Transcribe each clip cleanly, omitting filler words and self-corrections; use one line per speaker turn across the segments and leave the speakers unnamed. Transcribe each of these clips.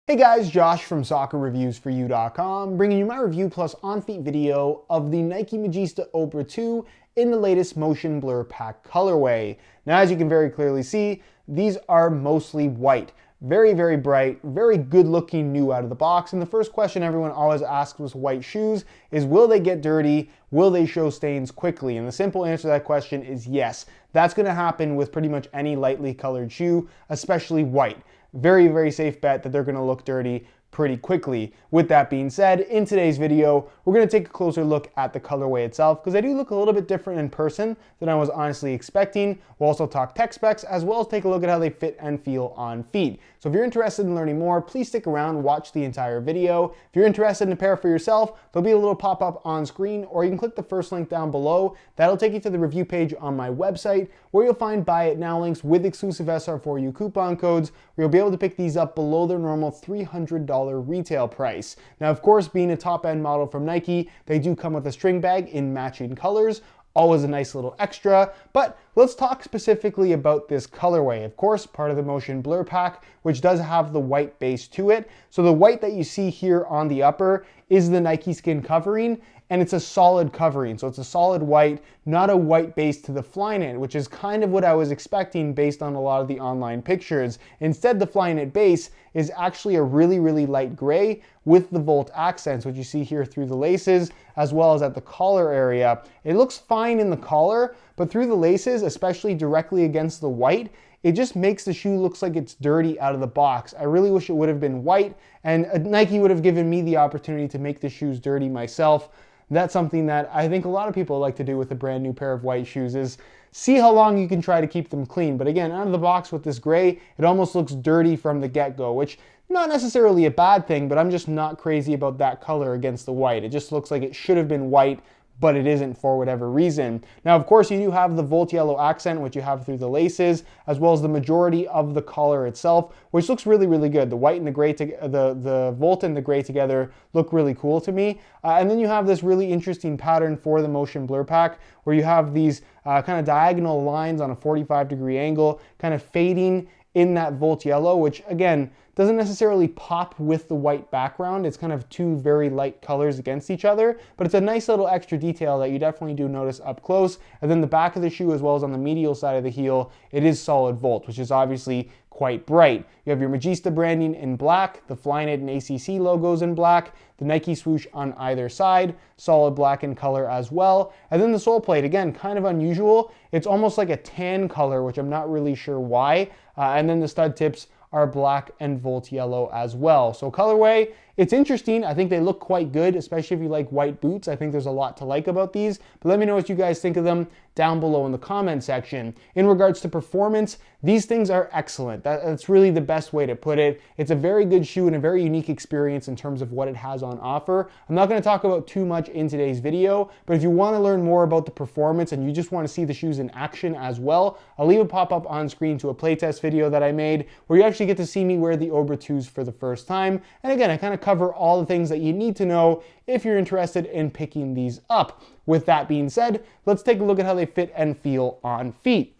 Hey guys, Josh from soccerreviewsforyou.com, bringing you my review plus on-feet video of the Nike Magista Obra 2 in the latest Motion Blur Pack colorway. Now, as you can very clearly see, these are mostly white. Very bright, very good looking new out of the box. And the first question everyone always asks with white shoes is, will they get dirty? Will they show stains quickly? And the simple answer to that question is yes. That's going to happen with pretty much any lightly colored shoe, especially white. Very safe bet that they're going to look dirty pretty quickly. With that being said, in today's video, we're going to take a closer look at the colorway itself because they do look a little bit different in person than I was honestly expecting. We'll also talk tech specs as well as take a look at how they fit and feel on feet. So if you're interested in learning more, please stick around, watch the entire video. If you're interested in a pair for yourself, there'll be a little pop-up on screen, or you can click the first link down below. That'll take you to the review page on my website where you'll find buy it now links with exclusive SR4U coupon codes where you'll be able to pick these up below their normal $300 retail price. Now, of course, being a top-end model from Nike, they do come with a string bag in matching colors. Always a nice little extra, but let's talk specifically about this colorway. Of course, part of the Motion Blur Pack, which does have the white base to it. So the white that you see here on the upper is the Nike skin covering, and it's a solid covering. So it's a solid white, not a white base to the Flyknit, which is kind of what I was expecting based on a lot of the online pictures. Instead, the Flyknit base is actually a really light gray with the Volt accents, which you see here through the laces, as well as at the collar area. It looks fine in the collar, but through the laces, especially directly against the white, it just makes the shoe looks like it's dirty out of the box. I really wish it would have been white, and Nike would have given me the opportunity to make the shoes dirty myself. That's something that I think a lot of people like to do with a brand new pair of white shoes, is see how long you can try to keep them clean. But again, out of the box with this gray, it almost looks dirty from the get-go, which not necessarily a bad thing, but I'm just not crazy about that color against the white. It just looks like it should have been white, but it isn't for whatever reason. Now, of course, you do have the Volt yellow accent, which you have through the laces, as well as the majority of the collar itself, which looks really good. The white and the gray, the Volt and the gray together look really cool to me. And then you have this really interesting pattern for the Motion Blur Pack, where you have these kind of diagonal lines on a 45-degree angle, kind of fading in that Volt yellow, which again, doesn't necessarily pop with the white background. It's kind of two very light colors against each other, but it's a nice little extra detail that you definitely do notice up close. And then the back of the shoe, as well as on the medial side of the heel, it is solid Volt, which is obviously quite bright. You have your Magista branding in black, the Flyknit and ACC logos in black, the Nike swoosh on either side, solid black in color as well. And then the sole plate, again, kind of unusual. It's almost like a tan color, which I'm not really sure why. And then the stud tips are black and Volt yellow as well. So colorway, it's interesting. I think they look quite good, especially if you like white boots. I think there's a lot to like about these, but let me know what you guys think of them down below in the comment section. In regards to performance, these things are excellent. That's really the best way to put it. It's a very good shoe and a very unique experience in terms of what it has on offer. I'm not going to talk about too much in today's video, but if you want to learn more about the performance and you just want to see the shoes in action as well, I'll leave a pop-up on screen to a playtest video that I made where you actually get to see me wear the Obra 2s for the first time. And again, I kind of cover all the things that you need to know if you're interested in picking these up. With that being said, let's take a look at how they fit and feel on feet.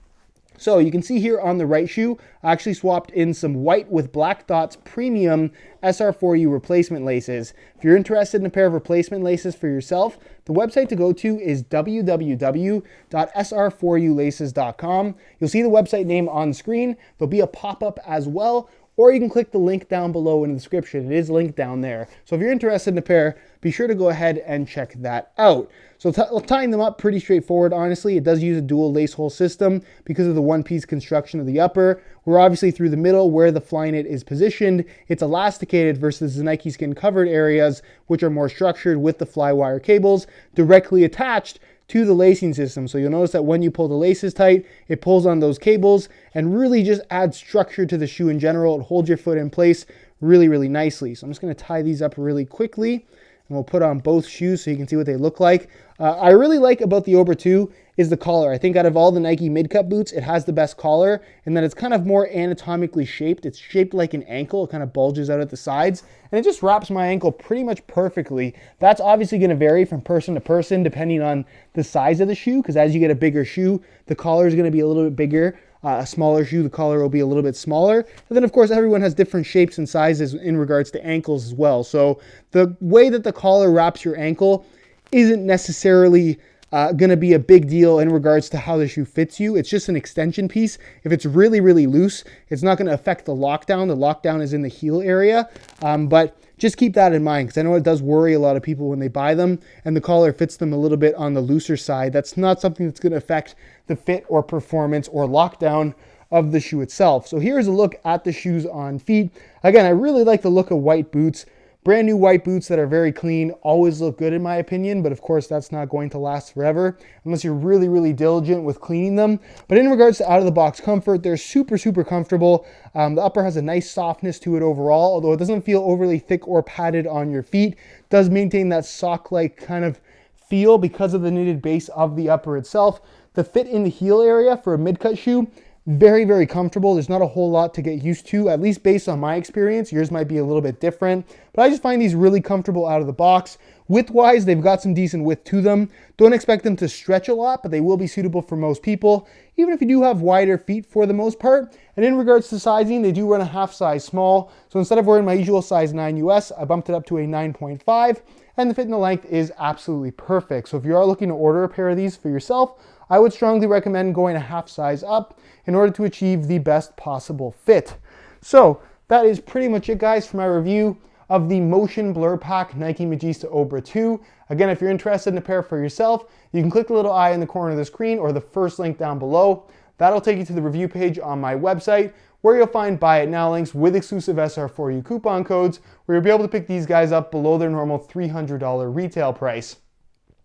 So you can see here on the right shoe, I actually swapped in some white with black dots premium SR4U replacement laces. If you're interested in a pair of replacement laces for yourself, the website to go to is www.sr4ulaces.com. You'll see the website name on screen. There'll be a pop-up as well, or you can click the link down below in the description. It is linked down there. So if you're interested in a pair, be sure to go ahead and check that out. So tying them up, pretty straightforward, honestly. It does use a dual lace hole system because of the one-piece construction of the upper. We're obviously through the middle where the Flyknit is positioned. It's elasticated versus the Nike skin covered areas, which are more structured with the Flywire cables directly attached to the lacing system. So you'll notice that when you pull the laces tight, it pulls on those cables and really just adds structure to the shoe in general. It holds your foot in place really nicely. So I'm just going to tie these up really quickly, and we'll put on both shoes so you can see what they look like. I really like about the Obra 2 is the collar. I think out of all the Nike mid-cut boots, it has the best collar, and that it's kind of more anatomically shaped. It's shaped like an ankle. It kind of bulges out at the sides, and it just wraps my ankle pretty much perfectly. That's obviously going to vary from person to person depending on the size of the shoe, because as you get a bigger shoe, the collar is going to be a little bit bigger. a smaller shoe, the collar will be a little bit smaller. And then of course, everyone has different shapes and sizes in regards to ankles as well. So the way that the collar wraps your ankle isn't necessarily going to be a big deal in regards to how the shoe fits you. It's just an extension piece. If it's really, really loose, it's not going to affect the lockdown. The lockdown is in the heel area, but just keep that in mind, because I know it does worry a lot of people when they buy them and the collar fits them a little bit on the looser side. That's not something that's going to affect the fit or performance or lockdown of the shoe itself. So here's a look at the shoes on feet. Again, I really like the look of white boots. Brand new white boots that are very clean always look good in my opinion, but of course that's not going to last forever unless you're really, really diligent with cleaning them. But in regards to out-of-the-box comfort, they're super, super comfortable. The upper has a nice softness to it overall, although it doesn't feel overly thick or padded on your feet. It does maintain that sock-like kind of feel because of the knitted base of the upper itself. The fit in the heel area for a mid-cut shoe, very, very comfortable. There's not a whole lot to get used to, at least based on my experience. Yours might be a little bit different, but I just find these really comfortable out of the box. Width-wise, they've got some decent width to them. Don't expect them to stretch a lot, but they will be suitable for most people, even if you do have wider feet for the most part. And in regards to sizing, they do run a half size small. So instead of wearing my usual size 9 US, I bumped it up to a 9.5, and the fit and the length is absolutely perfect. So if you are looking to order a pair of these for yourself, I would strongly recommend going a half size up in order to achieve the best possible fit. So that is pretty much it, guys, for my review of the Motion Blur Pack Nike Magista Obra 2. Again, if you're interested in a pair for yourself, you can click the little eye in the corner of the screen or the first link down below. That'll take you to the review page on my website, where you'll find buy it now links with exclusive SR4U coupon codes, where you'll be able to pick these guys up below their normal $300 retail price.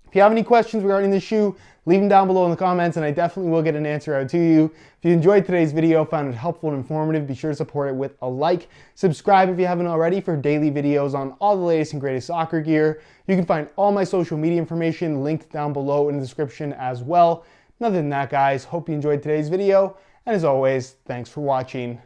If you have any questions regarding this shoe, leave them down below in the comments and I definitely will get an answer out to you. If you enjoyed today's video, found it helpful and informative, be sure to support it with a like. Subscribe if you haven't already for daily videos on all the latest and greatest soccer gear. You can find all my social media information linked down below in the description as well. Other than that, guys, hope you enjoyed today's video, and as always, thanks for watching.